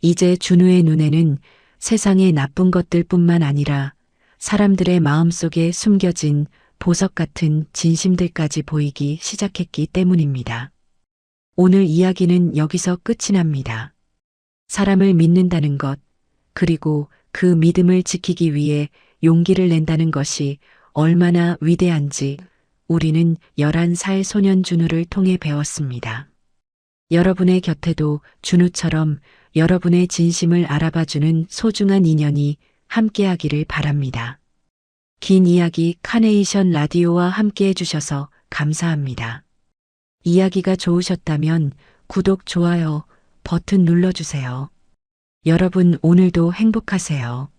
이제 준우의 눈에는 세상의 나쁜 것들뿐만 아니라 사람들의 마음속에 숨겨진 보석 같은 진심들까지 보이기 시작했기 때문입니다. 오늘 이야기는 여기서 끝이 납니다. 사람을 믿는다는 것, 그리고 그 믿음을 지키기 위해 용기를 낸다는 것이 얼마나 위대한지 우리는 11살 소년 준우를 통해 배웠습니다. 여러분의 곁에도 준우처럼 여러분의 진심을 알아봐주는 소중한 인연이 함께하기를 바랍니다. 긴 이야기 카네이션 라디오와 함께 해주셔서 감사합니다. 이야기가 좋으셨다면 구독, 좋아요 버튼 눌러주세요. 여러분 오늘도 행복하세요.